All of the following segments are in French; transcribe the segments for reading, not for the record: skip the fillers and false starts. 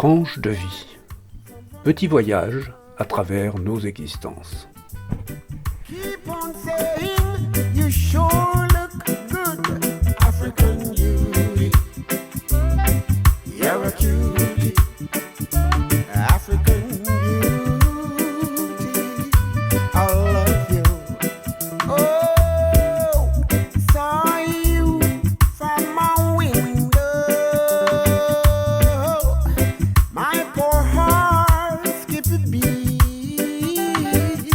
Tranche de vie. Petit voyage à travers nos existences. Keep on saying you sure look good, African beauty. You're a cutie, African beauty. I love you. Oh, saw you from my window. My poor heart skipped a beat.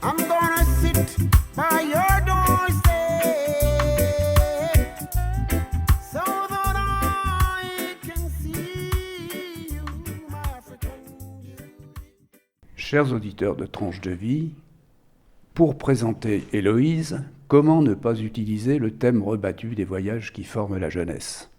I'm gonna sit by your doorstep so that I can see you, my African beauty. Chers auditeurs de Tranche de vie, pour présenter Héloïse, comment ne pas utiliser le thème rebattu des voyages qui forment la jeunesse ?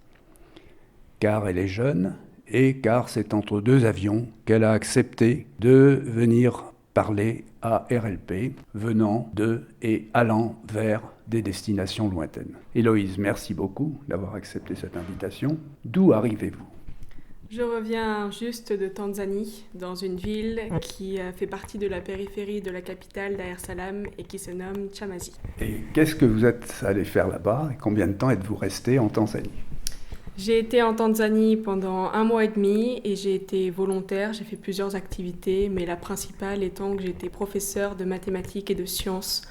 Car elle est jeune et car c'est entre deux avions qu'elle a accepté de venir parler à RLP, venant de et allant vers des destinations lointaines. Héloïse, merci beaucoup d'avoir accepté cette invitation. D'où arrivez-vous ? Je reviens juste de Tanzanie, dans une ville qui fait partie de la périphérie de la capitale Dar es Salaam et qui se nomme Chamazi. Et qu'est-ce que vous êtes allé faire là-bas et combien de temps êtes-vous resté en Tanzanie ? J'ai été en Tanzanie pendant 1 mois et demi et j'ai été volontaire, j'ai fait plusieurs activités, mais la principale étant que j'étais professeure de mathématiques et de sciences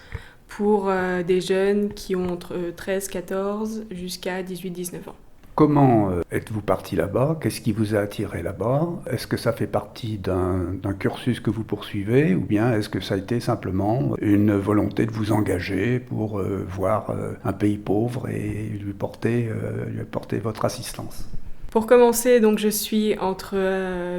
pour des jeunes qui ont entre 13-14 jusqu'à 18-19 ans. Comment êtes-vous parti là-bas ? Qu'est-ce qui vous a attiré là-bas ? Est-ce que ça fait partie d'un cursus que vous poursuivez ou bien est-ce que ça a été simplement une volonté de vous engager pour voir un pays pauvre et lui porter votre assistance ? Pour commencer, donc, je suis entre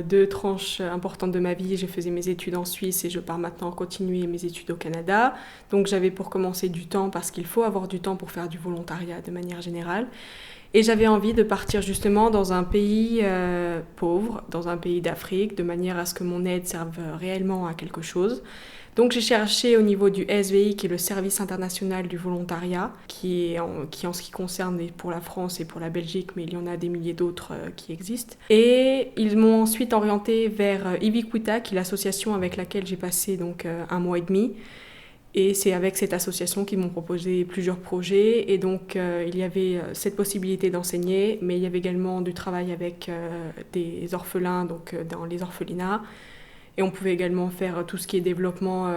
deux tranches importantes de ma vie. Je faisais mes études en Suisse et je pars maintenant continuer mes études au Canada. Donc j'avais pour commencer du temps parce qu'il faut avoir du temps pour faire du volontariat de manière générale. Et j'avais envie de partir justement dans un pays pauvre, dans un pays d'Afrique, de manière à ce que mon aide serve réellement à quelque chose. Donc j'ai cherché au niveau du SVI, qui est le Service international du volontariat, qui en ce qui concerne pour la France et pour la Belgique, mais il y en a des milliers d'autres qui existent. Et ils m'ont ensuite orienté vers Iviquita, qui est l'association avec laquelle j'ai passé donc 1 mois et demi. Et c'est avec cette association qu'ils m'ont proposé plusieurs projets. Et donc, il y avait cette possibilité d'enseigner, mais il y avait également du travail avec des orphelins, donc dans les orphelinats. Et on pouvait également faire tout ce qui est développement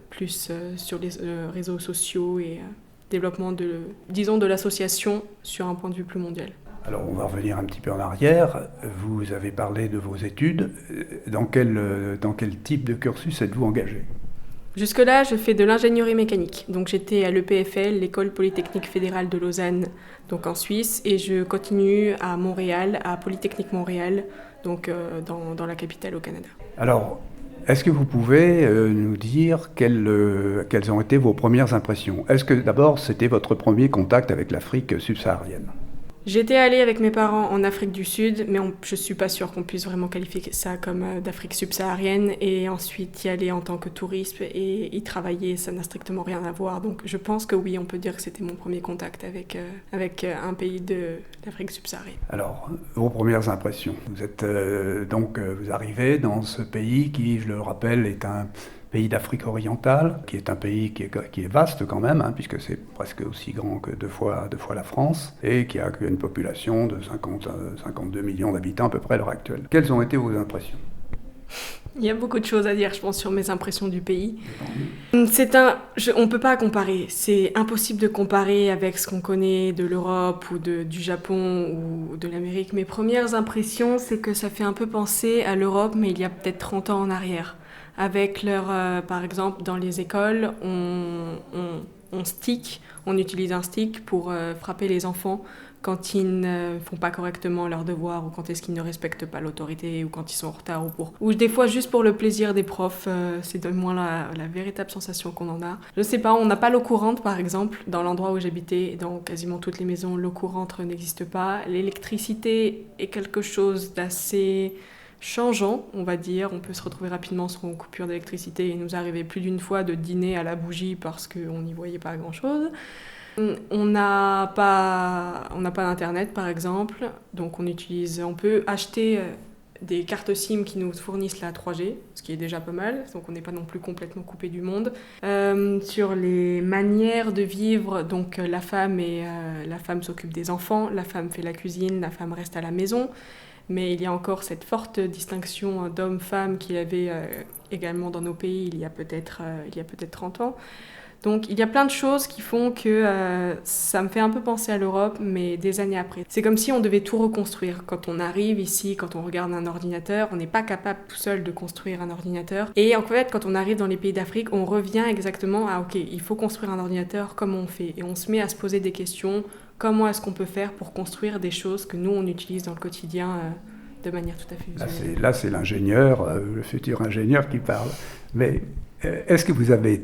plus sur les réseaux sociaux et développement de l'association sur un point de vue plus mondial. Alors, on va revenir un petit peu en arrière. Vous avez parlé de vos études. Dans quel type de cursus êtes-vous engagé ? Jusque-là, je fais de l'ingénierie mécanique. Donc j'étais à l'EPFL, l'École Polytechnique Fédérale de Lausanne, donc en Suisse, et je continue à Montréal, à Polytechnique Montréal, donc dans la capitale au Canada. Alors, est-ce que vous pouvez nous dire quelles ont été vos premières impressions ? Est-ce que d'abord c'était votre premier contact avec l'Afrique subsaharienne ? J'étais allée avec mes parents en Afrique du Sud, mais je ne suis pas sûre qu'on puisse vraiment qualifier ça comme d'Afrique subsaharienne. Et ensuite y aller en tant que touriste et y travailler, ça n'a strictement rien à voir. Donc je pense que oui, on peut dire que c'était mon premier contact avec un pays d'Afrique subsaharienne. Alors, vos premières impressions. Vous êtes vous arrivez dans ce pays qui, je le rappelle, est un pays d'Afrique orientale, qui est un pays qui est vaste quand même, puisque c'est presque aussi grand que deux fois la France, et qui a une population de 52 millions d'habitants à peu près à l'heure actuelle. Quelles ont été vos impressions ? Il y a beaucoup de choses à dire, je pense, sur mes impressions du pays. On ne peut pas comparer. C'est impossible de comparer avec ce qu'on connaît de l'Europe ou du Japon ou de l'Amérique. Mes premières impressions, c'est que ça fait un peu penser à l'Europe, mais il y a peut-être 30 ans en arrière. Avec par exemple, dans les écoles, on utilise un stick pour frapper les enfants quand ils ne font pas correctement leurs devoirs ou quand est-ce qu'ils ne respectent pas l'autorité ou quand ils sont en retard ou des fois juste pour le plaisir des profs, c'est de moins la véritable sensation qu'on en a. Je sais pas, on n'a pas l'eau courante par exemple dans l'endroit où j'habitais, dans quasiment toutes les maisons l'eau courante n'existe pas. L'électricité est quelque chose d'assez changeant, on va dire. On peut se retrouver rapidement sur une coupure d'électricité et nous arrivait plus d'une fois de dîner à la bougie parce qu'on n'y voyait pas grand-chose. On n'a pas d'internet par exemple, donc on peut acheter des cartes SIM qui nous fournissent la 3G, ce qui est déjà pas mal, donc on n'est pas non plus complètement coupé du monde. Sur les manières de vivre, donc la femme s'occupe des enfants, la femme fait la cuisine, la femme reste à la maison, mais il y a encore cette forte distinction d'homme-femme qu'il y avait également dans nos pays il y a peut-être 30 ans. Donc il y a plein de choses qui font que ça me fait un peu penser à l'Europe, mais des années après. C'est comme si on devait tout reconstruire. Quand on arrive ici, quand on regarde un ordinateur, on n'est pas capable tout seul de construire un ordinateur. Et en fait, quand on arrive dans les pays d'Afrique, on revient exactement à ok, il faut construire un ordinateur, comment on fait ? Et on se met à se poser des questions, comment est-ce qu'on peut faire pour construire des choses que nous, on utilise dans le quotidien de manière tout à fait usuelle. Là, c'est l'ingénieur, le futur ingénieur qui parle. Mais est-ce que vous avez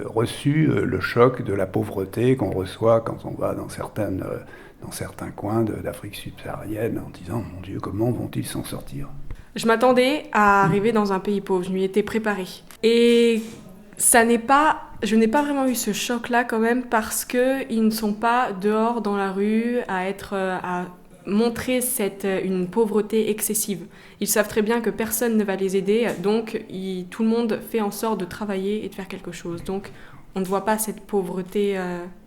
reçu le choc de la pauvreté qu'on reçoit quand on va dans certains coins d'Afrique subsaharienne en disant « Mon Dieu, comment vont-ils s'en sortir ?» Je m'attendais à arriver dans un pays pauvre, je m'y étais préparée. Et je n'ai pas vraiment eu ce choc-là quand même parce qu'ils ne sont pas dehors dans la rue à montrer une pauvreté excessive. Ils savent très bien que personne ne va les aider, donc tout le monde fait en sorte de travailler et de faire quelque chose. Donc on ne voit pas cette pauvreté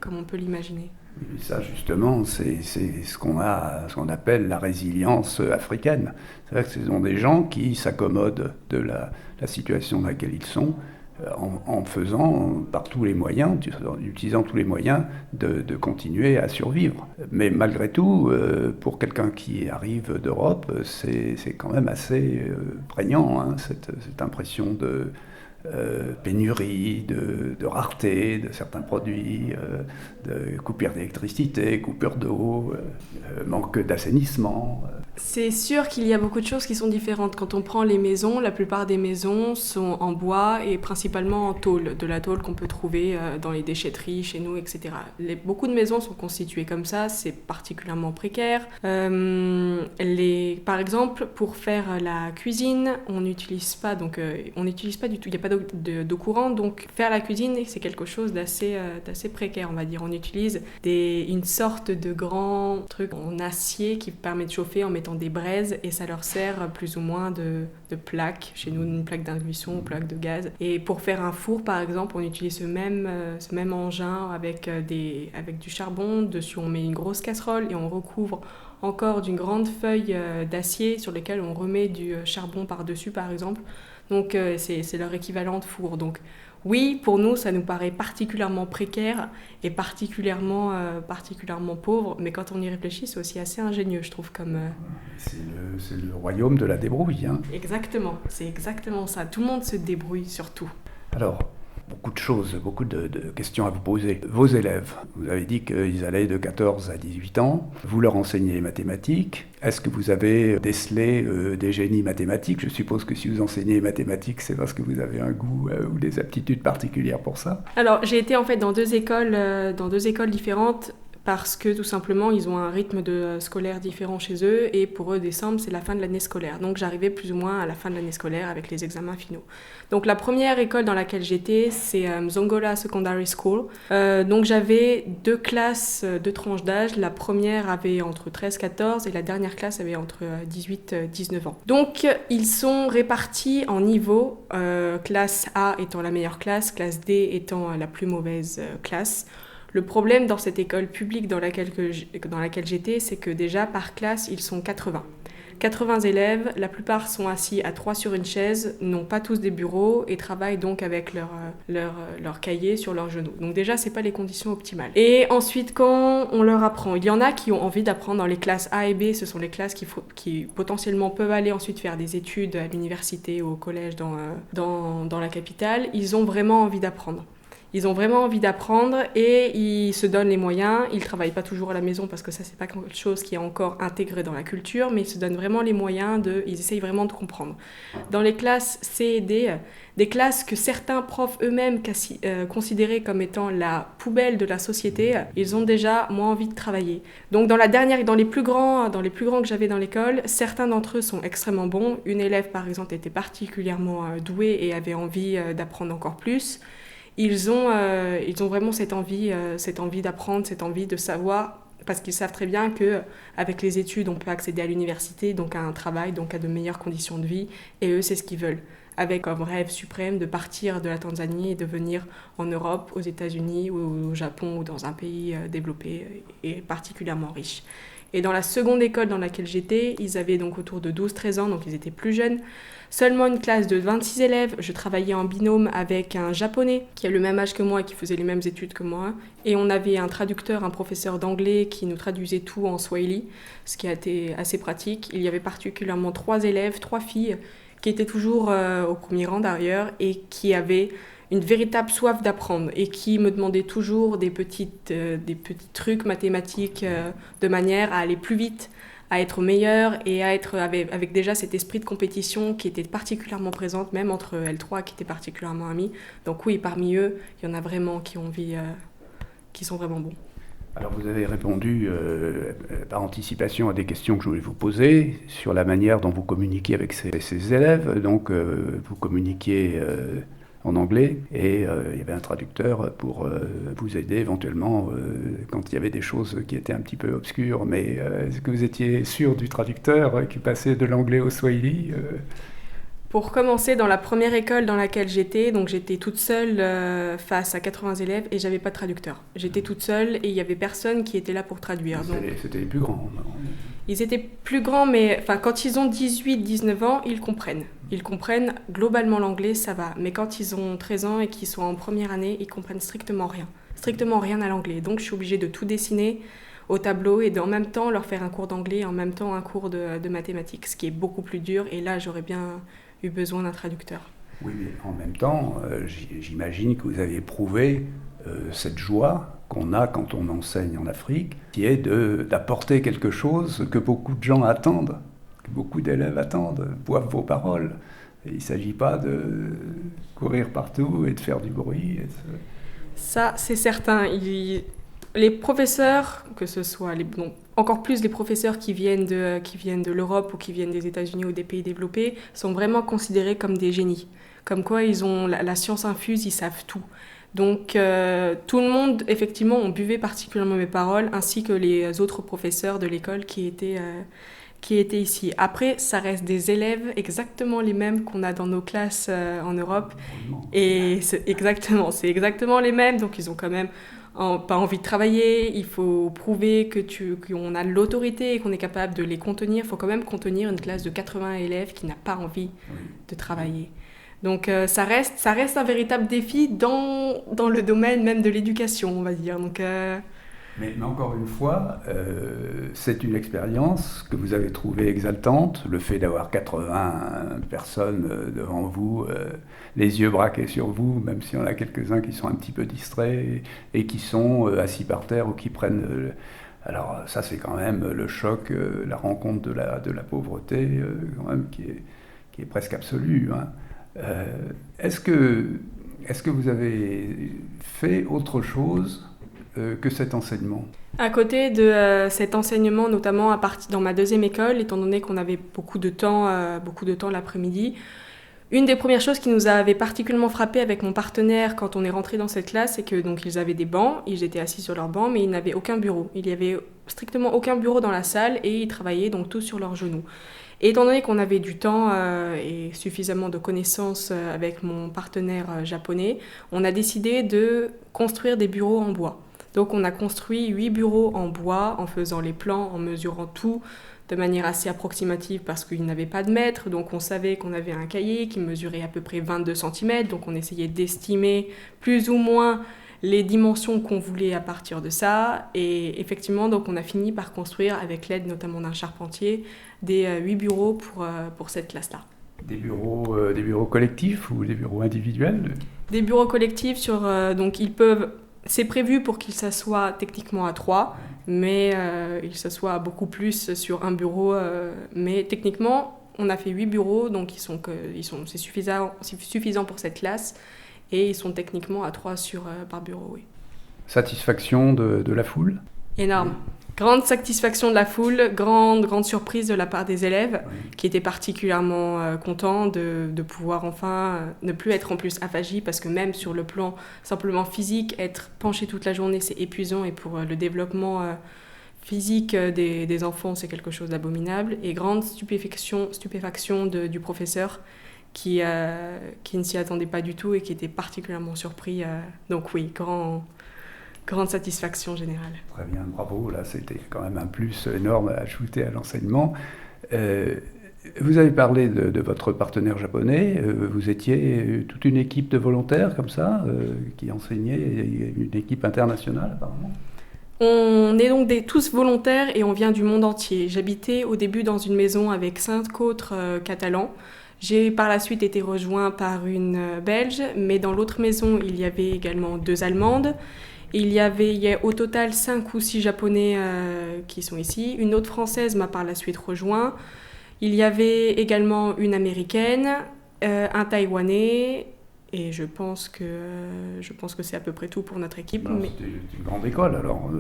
comme on peut l'imaginer. Et ça, justement, c'est ce qu'on appelle la résilience africaine. C'est vrai que ce sont des gens qui s'accommodent de la situation dans laquelle ils sont, en faisant par tous les moyens, en utilisant tous les moyens de continuer à survivre. Mais malgré tout, pour quelqu'un qui arrive d'Europe, c'est quand même assez prégnant, hein, cette impression de pénurie, de rareté de certains produits, de coupure d'électricité, coupure d'eau, manque d'assainissement. C'est sûr qu'il y a beaucoup de choses qui sont différentes. Quand on prend les maisons, la plupart des maisons sont en bois et principalement en tôle, de la tôle qu'on peut trouver dans les déchetteries, chez nous, etc. Beaucoup de maisons sont constituées comme ça, c'est particulièrement précaire. Par exemple, pour faire la cuisine, on n'utilise pas du tout, il n'y a pas d'eau courante, donc faire la cuisine, c'est quelque chose d'assez précaire, on va dire. On utilise une sorte de grand truc en acier qui permet de chauffer en mettant des braises et ça leur sert plus ou moins de plaque. Chez nous, une plaque d'induction ou plaque de gaz. Et pour faire un four, par exemple, on utilise ce même engin avec du charbon. Dessus, on met une grosse casserole et on recouvre encore d'une grande feuille d'acier sur laquelle on remet du charbon par-dessus, par exemple. Donc, c'est leur équivalent de four. Donc, oui, pour nous, ça nous paraît particulièrement précaire et particulièrement pauvre, mais quand on y réfléchit, c'est aussi assez ingénieux, je trouve. C'est le royaume de la débrouille. Hein. Exactement, c'est exactement ça. Tout le monde se débrouille sur tout. Alors, beaucoup de choses, beaucoup de questions à vous poser. Vos élèves, vous avez dit qu'ils allaient de 14 à 18 ans. Vous leur enseignez les mathématiques. Est-ce que vous avez décelé des génies mathématiques ? Je suppose que si vous enseignez les mathématiques, c'est parce que vous avez un goût ou des aptitudes particulières pour ça. Alors, j'ai été en fait dans deux écoles différentes. Parce que tout simplement, ils ont un rythme scolaire différent chez eux et pour eux, décembre, c'est la fin de l'année scolaire. Donc j'arrivais plus ou moins à la fin de l'année scolaire avec les examens finaux. Donc la première école dans laquelle j'étais, c'est Mzongola Secondary School. Donc j'avais deux tranches d'âge. La première avait entre 13-14 et la dernière classe avait entre 18-19 ans. Donc ils sont répartis en niveaux, classe A étant la meilleure classe D étant la plus mauvaise classe. Le problème dans cette école publique dans laquelle j'étais, c'est que déjà par classe, ils sont 80. 80 élèves, la plupart sont assis à 3 sur une chaise, n'ont pas tous des bureaux et travaillent donc avec leur cahier sur leurs genoux. Donc déjà, c'est pas les conditions optimales. Et ensuite, quand on leur apprend, il y en a qui ont envie d'apprendre dans les classes A et B, ce sont les classes qui potentiellement peuvent aller ensuite faire des études à l'université ou au collège dans la capitale. Ils ont vraiment envie d'apprendre. Ils ont vraiment envie d'apprendre et ils se donnent les moyens. Ils ne travaillent pas toujours à la maison parce que ça, c'est pas quelque chose qui est encore intégré dans la culture, mais ils se donnent vraiment les moyens ils essayent vraiment de comprendre. Dans les classes C et D, des classes que certains profs eux-mêmes considéraient comme étant la poubelle de la société, ils ont déjà moins envie de travailler. Donc dans les plus grands que j'avais dans l'école, certains d'entre eux sont extrêmement bons. Une élève, par exemple, était particulièrement douée et avait envie d'apprendre encore plus. ils ont vraiment cette envie d'apprendre, cette envie de savoir, parce qu'ils savent très bien qu'avec les études, on peut accéder à l'université, donc à un travail, donc à de meilleures conditions de vie, et eux, c'est ce qu'ils veulent, avec comme rêve suprême de partir de la Tanzanie et de venir en Europe, aux États-Unis ou au Japon ou dans un pays développé et particulièrement riche. Et dans la seconde école dans laquelle j'étais, ils avaient donc autour de 12-13 ans, donc ils étaient plus jeunes. Seulement une classe de 26 élèves. Je travaillais en binôme avec un Japonais qui a le même âge que moi et qui faisait les mêmes études que moi. Et on avait un traducteur, un professeur d'anglais qui nous traduisait tout en swahili, ce qui a été assez pratique. Il y avait particulièrement 3 élèves, 3 filles, qui étaient toujours au premier rang d'ailleurs et qui avaient une véritable soif d'apprendre et qui me demandaient toujours des petits trucs mathématiques de manière à aller plus vite, à être meilleur et à être avec déjà cet esprit de compétition qui était particulièrement présente, même entre L3 qui étaient particulièrement amis. Donc oui, parmi eux, il y en a vraiment qui ont envie, qui sont vraiment bons. Alors vous avez répondu par anticipation à des questions que je voulais vous poser sur la manière dont vous communiquiez avec ces élèves. Donc vous communiquiez en anglais et il y avait un traducteur pour vous aider éventuellement quand il y avait des choses qui étaient un petit peu obscures. Mais est-ce que vous étiez sûr du traducteur qui passait de l'anglais au swahili Pour commencer, dans la première école dans laquelle j'étais, donc j'étais toute seule face à 80 élèves et j'avais pas de traducteur. J'étais toute seule et il y avait personne qui était là pour traduire. C'était les plus grands. Ils étaient plus grands, mais quand ils ont 18-19 ans, ils comprennent. Ils comprennent globalement l'anglais, ça va. Mais quand ils ont 13 ans et qu'ils sont en première année, ils comprennent strictement rien à l'anglais. Donc je suis obligée de tout dessiner au tableau et en même temps leur faire un cours d'anglais, en même temps un cours de mathématiques, ce qui est beaucoup plus dur. Et là, j'aurais bien eu besoin d'un traducteur. Oui, mais en même temps, j'imagine que vous avez éprouvé cette joie qu'on a quand on enseigne en Afrique, qui est d'apporter quelque chose que beaucoup de gens attendent, que beaucoup d'élèves attendent, boivent vos paroles. Et il ne s'agit pas de courir partout et de faire du bruit. Ça, c'est certain. Les professeurs, que ce soit encore plus les professeurs qui viennent de l'Europe ou qui viennent des États-Unis ou des pays développés, sont vraiment considérés comme des génies. Comme quoi, ils ont la science infuse, ils savent tout. Donc, tout le monde, effectivement, on buvait particulièrement mes paroles, ainsi que les autres professeurs de l'école qui étaient ici. Après, ça reste des élèves exactement les mêmes qu'on a dans nos classes en Europe. Et c'est exactement les mêmes. Donc, ils ont quand même pas envie de travailler. Il faut prouver qu'on a l'autorité et qu'on est capable de les contenir. Il faut quand même contenir une classe de 80 élèves qui n'a pas envie de travailler. Donc ça reste un véritable défi dans le domaine même de l'éducation, on va dire. Donc, Mais encore une fois, c'est une expérience que vous avez trouvée exaltante, le fait d'avoir 80 personnes devant vous, les yeux braqués sur vous, même si on a quelques-uns qui sont un petit peu distraits et qui sont assis par terre ou qui prennent... Alors ça, c'est quand même le choc, la rencontre de la pauvreté, quand même, qui est presque absolue, hein. Est-ce que vous avez fait autre chose que cet enseignement ? À côté de cet enseignement, notamment dans ma deuxième école, étant donné qu'on avait beaucoup de temps l'après-midi, une des premières choses qui nous avait particulièrement frappé avec mon partenaire quand on est rentré dans cette classe, c'est que donc ils avaient des bancs, ils étaient assis sur leurs bancs, mais ils n'avaient aucun bureau. Il y avait strictement aucun bureau dans la salle et ils travaillaient donc tous sur leurs genoux. Et étant donné qu'on avait du temps et suffisamment de connaissances avec mon partenaire japonais, on a décidé de construire des bureaux en bois. Donc on a construit 8 bureaux en bois en faisant les plans, en mesurant tout de manière assez approximative parce qu'il n'avait pas de mètre. Donc on savait qu'on avait un cahier qui mesurait à peu près 22 cm. Donc on essayait d'estimer plus ou moins les dimensions qu'on voulait à partir de ça. Et effectivement, donc on a fini par construire, avec l'aide notamment d'un charpentier, des 8 bureaux pour cette classe-là. Des bureaux collectifs ou des bureaux individuels ? Des bureaux collectifs donc c'est prévu pour qu'ils s'assoient techniquement à 3, mais ils s'assoient beaucoup plus sur un bureau. Mais techniquement, on a fait 8 bureaux, donc c'est suffisant pour cette classe. Et ils sont techniquement à 3 par bureau, oui. Satisfaction de la foule ? Énorme. Grande satisfaction de la foule, grande surprise de la part des élèves qui étaient particulièrement contents de pouvoir enfin ne plus être en plus affagis parce que même sur le plan simplement physique, être penché toute la journée c'est épuisant et pour le développement physique des enfants c'est quelque chose d'abominable et grande stupéfaction du professeur qui ne s'y attendait pas du tout et qui était particulièrement surpris. Donc oui, grande satisfaction générale. Très bien, bravo. Là, c'était quand même un plus énorme à ajouter à l'enseignement. Vous avez parlé de votre partenaire japonais. Vous étiez toute une équipe de volontaires comme ça, qui enseignait, une équipe internationale apparemment. On est donc tous volontaires et on vient du monde entier. J'habitais au début dans une maison avec 5 autres Catalans. J'ai par la suite été rejoint par une Belge, mais dans l'autre maison, il y avait également 2 Allemandes. Il y a au total 5 ou 6 Japonais qui sont ici. Une autre Française m'a par la suite rejoint. Il y avait également une Américaine, un Taïwanais, et je pense que c'est à peu près tout pour notre équipe. Mais... C'était une grande école, alors,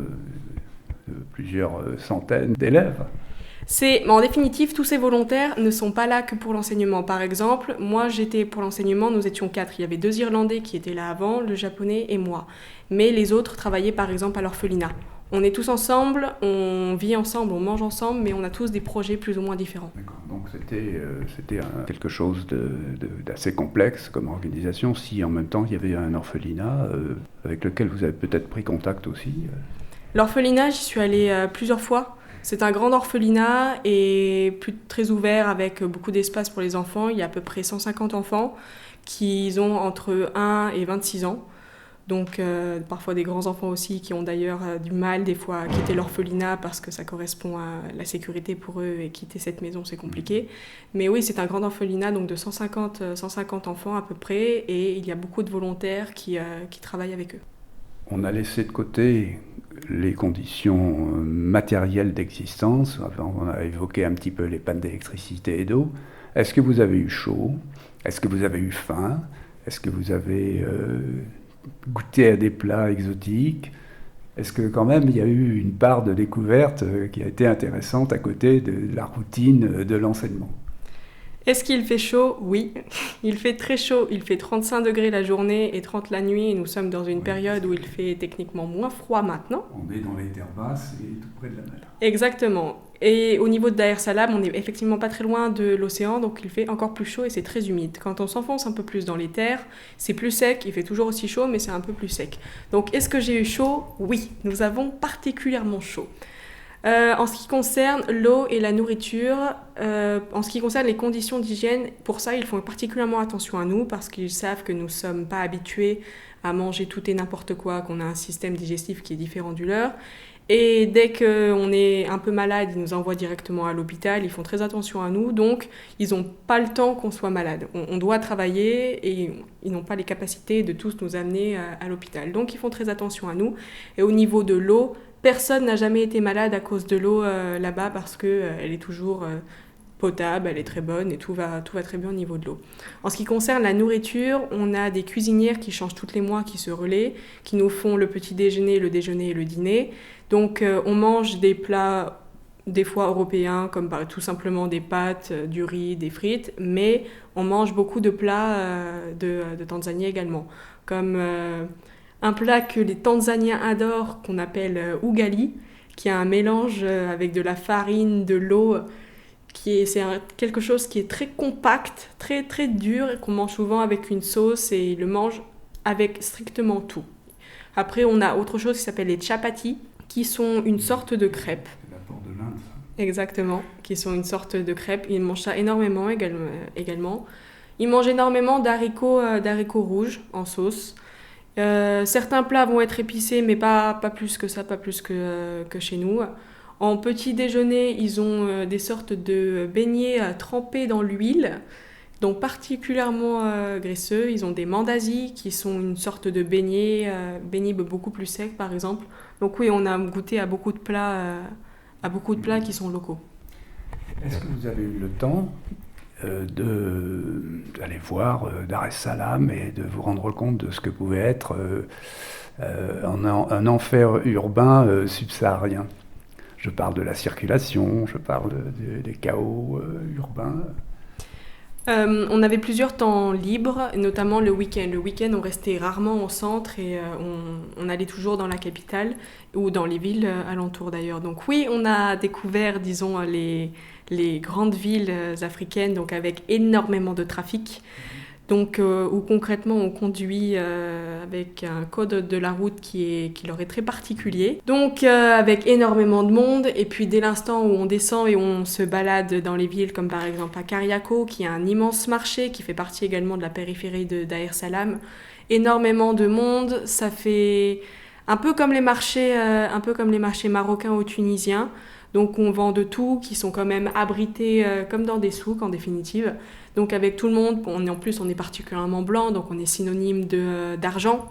plusieurs centaines d'élèves. En définitive, tous ces volontaires ne sont pas là que pour l'enseignement. Par exemple, moi j'étais pour l'enseignement, nous étions 4. Il y avait 2 Irlandais qui étaient là avant, le Japonais et moi. Mais les autres travaillaient par exemple à l'orphelinat. On est tous ensemble, on vit ensemble, on mange ensemble, mais on a tous des projets plus ou moins différents. D'accord. Donc c'était quelque chose d'assez complexe comme organisation, si en même temps il y avait un orphelinat avec lequel vous avez peut-être pris contact aussi. L'orphelinat, j'y suis allée plusieurs fois. C'est un grand orphelinat et très ouvert avec beaucoup d'espace pour les enfants. Il y a à peu près 150 enfants qui ont entre 1 et 26 ans. Donc parfois des grands enfants aussi qui ont d'ailleurs du mal des fois à quitter l'orphelinat parce que ça correspond à la sécurité pour eux et quitter cette maison c'est compliqué. Mais oui, c'est un grand orphelinat donc de 150 enfants à peu près et il y a beaucoup de volontaires qui travaillent avec eux. On a laissé de côté les conditions matérielles d'existence. Enfin, on a évoqué un petit peu les pannes d'électricité et d'eau. Est-ce que vous avez eu chaud? Est-ce que vous avez eu faim? Est-ce que vous avez goûté à des plats exotiques? Est-ce que quand même il y a eu une part de découverte qui a été intéressante à côté de la routine de l'enseignement? Est-ce qu'il fait chaud? Oui, il fait très chaud. Il fait 35 degrés la journée et 30 la nuit. Et nous sommes dans une période où il fait techniquement moins froid maintenant. On est dans les terres basses et tout près de la mer. Exactement. Et au niveau de Dar es Salaam, on n'est effectivement pas très loin de l'océan, donc il fait encore plus chaud et c'est très humide. Quand on s'enfonce un peu plus dans les terres, c'est plus sec, il fait toujours aussi chaud, mais c'est un peu plus sec. Donc est-ce que j'ai eu chaud? Oui, nous avons particulièrement chaud. En ce qui concerne l'eau et la nourriture, en ce qui concerne les conditions d'hygiène, pour ça, ils font particulièrement attention à nous parce qu'ils savent que nous ne sommes pas habitués à manger tout et n'importe quoi, qu'on a un système digestif qui est différent du leur. Et dès qu'on est un peu malade, ils nous envoient directement à l'hôpital, ils font très attention à nous, donc ils n'ont pas le temps qu'on soit malade. On doit travailler et ils n'ont pas les capacités de tous nous amener à l'hôpital. Donc ils font très attention à nous. Et au niveau de l'eau, personne n'a jamais été malade à cause de l'eau là-bas parce qu'elle est toujours potable, elle est très bonne et tout va très bien au niveau de l'eau. En ce qui concerne la nourriture, on a des cuisinières qui changent tous les mois, qui se relaient, qui nous font le petit déjeuner, le déjeuner et le dîner. Donc on mange des plats des fois européens comme tout simplement des pâtes, du riz, des frites, mais on mange beaucoup de plats de Tanzanie également, comme un plat que les Tanzaniens adorent qu'on appelle ugali, qui est un mélange avec de la farine, de l'eau, quelque chose qui est très compact, très très dur, et qu'on mange souvent avec une sauce et ils le mangent avec strictement tout. Après, on a autre chose qui s'appelle les chapati, qui sont une sorte de crêpe. C'est l'apport de l'Inde, ça. Exactement, qui sont une sorte de crêpe. Ils mangent ça énormément également. Ils mangent énormément d'haricots rouges en sauce. Certains plats vont être épicés, mais pas plus que ça, pas plus que chez nous. En petit déjeuner, ils ont des sortes de beignets trempés dans l'huile, donc particulièrement graisseux. Ils ont des mandasi qui sont une sorte de beignets beaucoup plus secs par exemple. Donc oui, on a goûté à beaucoup de plats qui sont locaux. Est-ce que vous avez eu le temps d'aller voir Dar es Salaam et de vous rendre compte de ce que pouvait être un enfer urbain subsaharien? Je parle de la circulation, je parle des chaos urbains. On avait plusieurs temps libres, notamment le week-end. Le week-end, on restait rarement au centre et on allait toujours dans la capitale ou dans les villes alentours d'ailleurs. Donc oui, on a découvert, disons, les grandes villes africaines, donc avec énormément de trafic. Donc, où concrètement on conduit avec un code de la route qui leur est très particulier. Donc avec énormément de monde, et puis dès l'instant où on descend et on se balade dans les villes comme par exemple à Kariako, qui est un immense marché qui fait partie également de la périphérie de Dar es Salaam, énormément de monde, ça fait un peu comme les marchés marocains ou tunisiens. Donc on vend de tout, qui sont quand même abrités comme dans des souks en définitive. Donc avec tout le monde, en plus on est particulièrement blanc, donc on est synonyme d'argent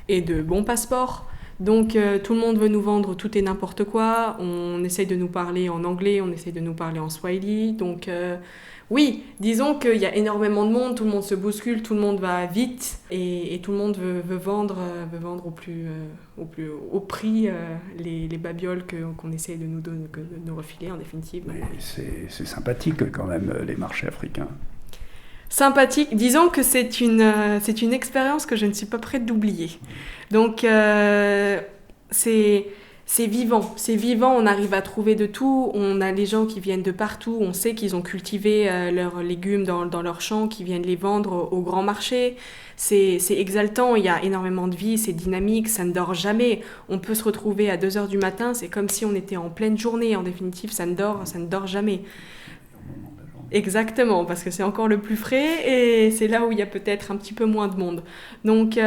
et de bon passeport. Donc tout le monde veut nous vendre tout et n'importe quoi. On essaye de nous parler en anglais, on essaye de nous parler en swahili. Donc oui, disons qu'il y a énormément de monde, tout le monde se bouscule, tout le monde va vite et tout le monde veut vendre au prix les babioles qu'on essaye de nous refiler en définitive. Mais c'est sympathique quand même, les marchés africains. Sympathique. Disons que c'est une expérience que je ne suis pas prête d'oublier. Donc, c'est vivant. C'est vivant, on arrive à trouver de tout. On a les gens qui viennent de partout. On sait qu'ils ont cultivé leurs légumes dans leurs champs, qui viennent les vendre au grand marché. C'est exaltant, il y a énormément de vie, c'est dynamique, ça ne dort jamais. On peut se retrouver à 2h du matin, c'est comme si on était en pleine journée. En définitive, ça ne dort jamais. Exactement, parce que c'est encore le plus frais et c'est là où il y a peut-être un petit peu moins de monde. Donc,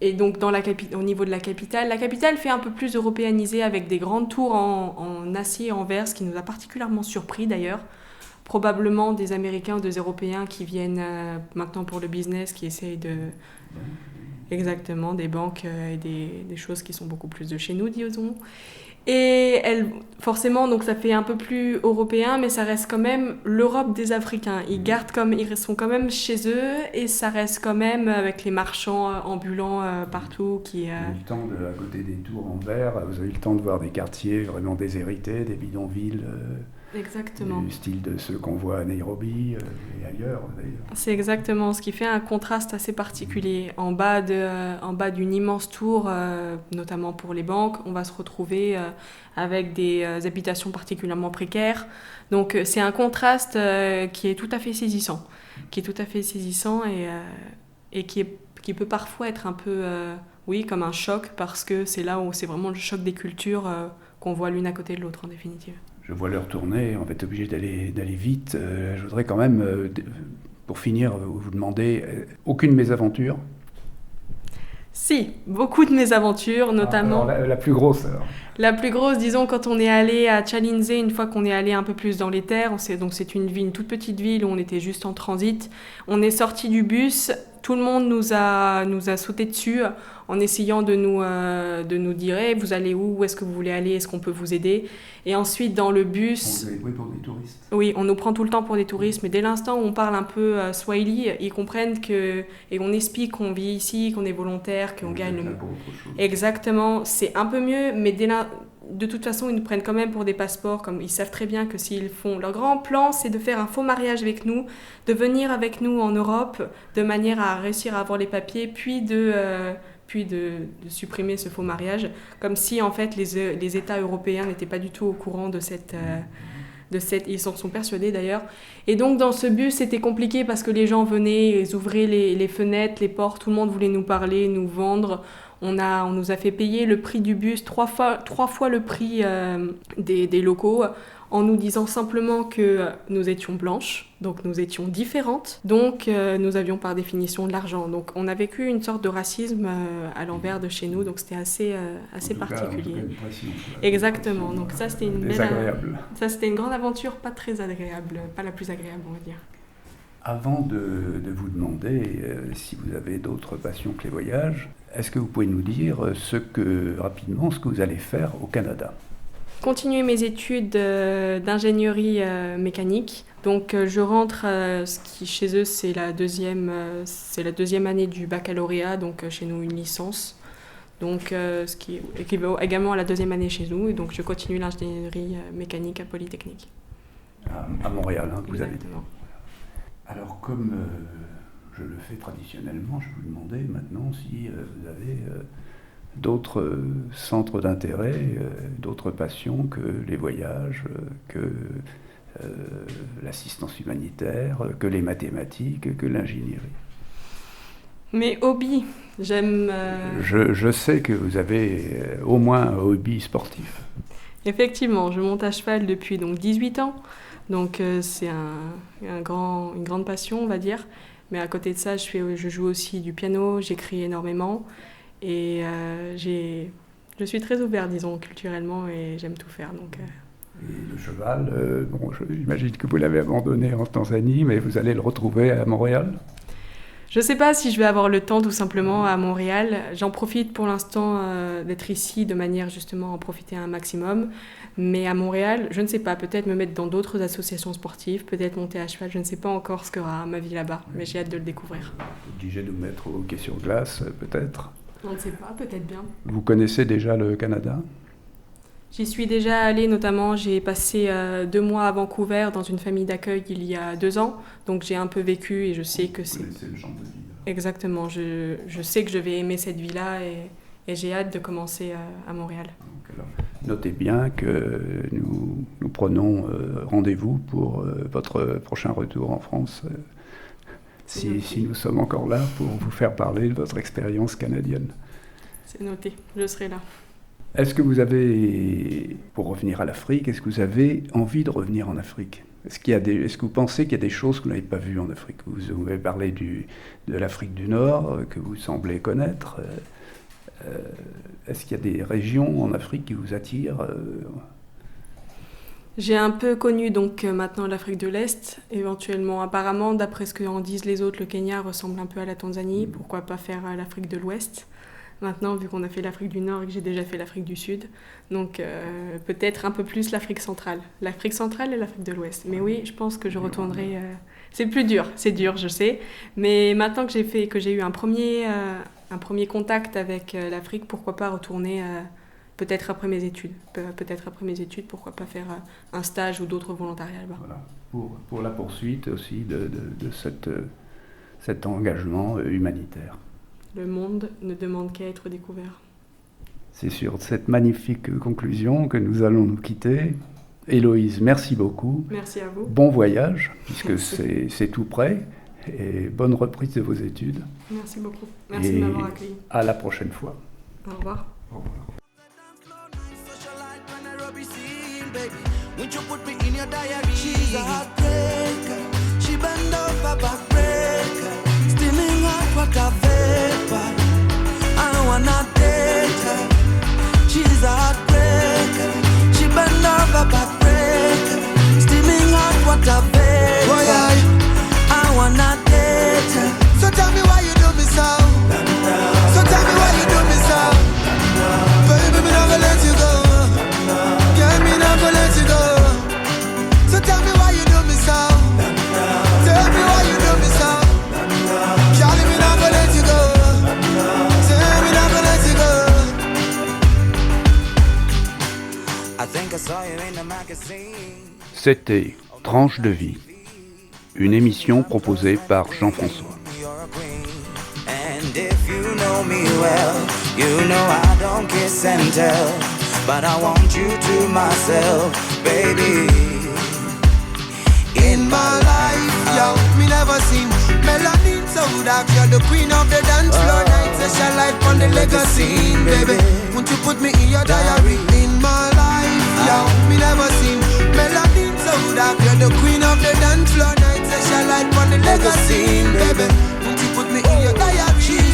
et donc au niveau de la capitale fait un peu plus européanisé avec des grandes tours en acier et en verre, ce qui nous a particulièrement surpris d'ailleurs. Probablement des Américains ou des Européens qui viennent maintenant pour le business, qui essayent de... Exactement, des banques et des choses qui sont beaucoup plus de chez nous, disons. Et forcément, donc ça fait un peu plus européen, mais ça reste quand même l'Europe des Africains. Ils sont quand même chez eux et ça reste quand même avec les marchands ambulants partout qui... Vous avez eu le temps, à côté des tours en verre, vous avez eu le temps de voir des quartiers vraiment déshérités, des bidonvilles. Exactement. Du style de ceux qu'on voit à Nairobi et ailleurs d'ailleurs. C'est exactement ce qui fait un contraste assez particulier. En bas d'une immense tour, notamment pour les banques, on va se retrouver avec des habitations particulièrement précaires. Donc c'est un contraste qui est tout à fait saisissant. Et qui peut parfois être un peu, comme un choc, parce que c'est là où c'est vraiment le choc des cultures qu'on voit l'une à côté de l'autre en définitive. Je vois l'heure tourner, on va être obligé d'aller vite. Je voudrais quand même, pour finir, vous demander aucune mésaventure. Si, beaucoup de mésaventures, notamment... La plus grosse, alors. La plus grosse, disons, quand on est allé à Chalinze, une fois qu'on est allé un peu plus dans les terres, donc c'est une toute petite ville où on était juste en transit. On est sorti du bus, tout le monde nous a sauté dessus en essayant de nous dire hey, vous allez où est-ce que vous voulez aller, est-ce qu'on peut vous aider? Et ensuite, dans le bus... On vous pour des touristes. Oui, on nous prend tout le temps pour des touristes, mais dès l'instant où on parle un peu swahili, ils comprennent et on explique qu'on vit ici, qu'on est volontaire, qu'on gagne... Exactement, c'est un peu mieux, mais de toute façon, ils nous prennent quand même pour des passeports, comme ils savent très bien que s'ils font... Leur grand plan, c'est de faire un faux mariage avec nous, de venir avec nous en Europe, de manière à réussir à avoir les papiers, puis de supprimer ce faux mariage, comme si en fait les États européens n'étaient pas du tout au courant de cette ils s'en sont persuadés d'ailleurs. Et donc dans ce bus, c'était compliqué parce que les gens venaient, ils ouvraient les fenêtres, les portes, tout le monde voulait nous parler, nous vendre. On nous a fait payer le prix du bus, trois fois le prix des locaux, en nous disant simplement que nous étions blanches, donc nous étions différentes, donc nous avions par définition de l'argent. Donc on a vécu une sorte de racisme à l'envers de chez nous, donc c'était assez particulier. En tout cas, une pression, exactement, donc ça c'était c'était une grande aventure, pas très agréable, pas la plus agréable on va dire. Avant de vous demander si vous avez d'autres passions que les voyages, est-ce que vous pouvez nous dire rapidement ce que vous allez faire au Canada? Continuer mes études d'ingénierie mécanique. Donc je rentre, ce qui chez eux c'est la deuxième année du baccalauréat, donc chez nous une licence. donc ce qui équivaut également à la 2e année chez nous. Et donc je continue l'ingénierie mécanique à Polytechnique. À Montréal, hein, vous avez dit. Exactement. Alors, comme je le fais traditionnellement, je vais vous demander maintenant si vous avez d'autres centres d'intérêt, d'autres passions que les voyages, que l'assistance humanitaire, que les mathématiques, que l'ingénierie. Mes hobbies, j'aime... Je sais que vous avez au moins un hobby sportif. Effectivement, je monte à cheval depuis donc 18 ans, donc c'est une grande passion, on va dire. Mais à côté de ça, je joue aussi du piano, j'écris énormément et je suis très ouverte, disons, culturellement et j'aime tout faire. Donc, Et le cheval, j'imagine que vous l'avez abandonné en Tanzanie, mais vous allez le retrouver à Montréal ? Je ne sais pas si je vais avoir le temps tout simplement à Montréal. J'en profite pour l'instant d'être ici de manière justement à en profiter un maximum. Mais à Montréal, je ne sais pas, peut-être me mettre dans d'autres associations sportives, peut-être monter à cheval, je ne sais pas encore ce qu'aura ma vie là-bas, mais j'ai hâte de le découvrir. Obligé de nous mettre au hockey sur glace, peut-être ? On ne sait pas, peut-être bien. Vous connaissez déjà le Canada ? J'y suis déjà allée, notamment j'ai passé 2 mois à Vancouver dans une famille d'accueil il y a 2 ans, donc j'ai un peu vécu et je sais que c'est... Vous connaissez le genre de vie. Exactement, je sais que je vais aimer cette vie-là et j'ai hâte de commencer à Montréal. Donc, alors, notez bien que nous prenons rendez-vous pour votre prochain retour en France, si nous sommes encore là, pour vous faire parler de votre expérience canadienne. C'est noté, je serai là. Est-ce que vous avez, pour revenir à l'Afrique, est-ce que vous avez envie de revenir en Afrique ? Est-ce que vous pensez qu'il y a des choses que vous n'avez pas vues en Afrique ? Vous avez parlé de l'Afrique du Nord, que vous semblez connaître. Est-ce qu'il y a des régions en Afrique qui vous attirent ? J'ai un peu connu donc maintenant l'Afrique de l'Est, éventuellement. Apparemment, d'après ce qu'en disent les autres, le Kenya ressemble un peu à la Tanzanie. Pourquoi pas faire l'Afrique de l'Ouest ? Maintenant, vu qu'on a fait l'Afrique du Nord et que j'ai déjà fait l'Afrique du Sud, donc peut-être un peu plus l'Afrique centrale. L'Afrique centrale et l'Afrique de l'Ouest. Mais oui, je pense que je retournerai... C'est plus dur, c'est dur, je sais. Mais maintenant que j'ai eu un premier contact avec l'Afrique, pourquoi pas retourner peut-être après mes études. Pourquoi pas faire un stage ou d'autres volontariats là-bas. Voilà, pour la poursuite aussi de cet engagement humanitaire. Le monde ne demande qu'à être découvert. C'est sur cette magnifique conclusion que nous allons nous quitter. Héloïse, merci beaucoup. Merci à vous. Bon voyage, puisque c'est tout près, et bonne reprise de vos études. Merci beaucoup. Merci de m'avoir accueilli. À la prochaine fois. Au revoir. Au revoir. I wanna date her. She's a heartbreaker. She bend over backbreaker. Steaming hot water vapor. Boy, I wanna date her. So tell me why you do me so. So tell me why you do me so. Baby, me never let you go. Yeah, me never let you go. So tell me why you do me so. Tell me why you do me so. Charlie, me never let you go. C'était Tranche de vie, une émission proposée par Jean-François. In my life, yo, me never seen melanin so dark. You're the queen of the dance floor night. Special light on the legacy, baby. Won't you put me in your diary? In my life, yo, me never seen melanin so dark. You're the queen of the dance floor night. Special light on the legacy, baby. Won't you put me in your diary?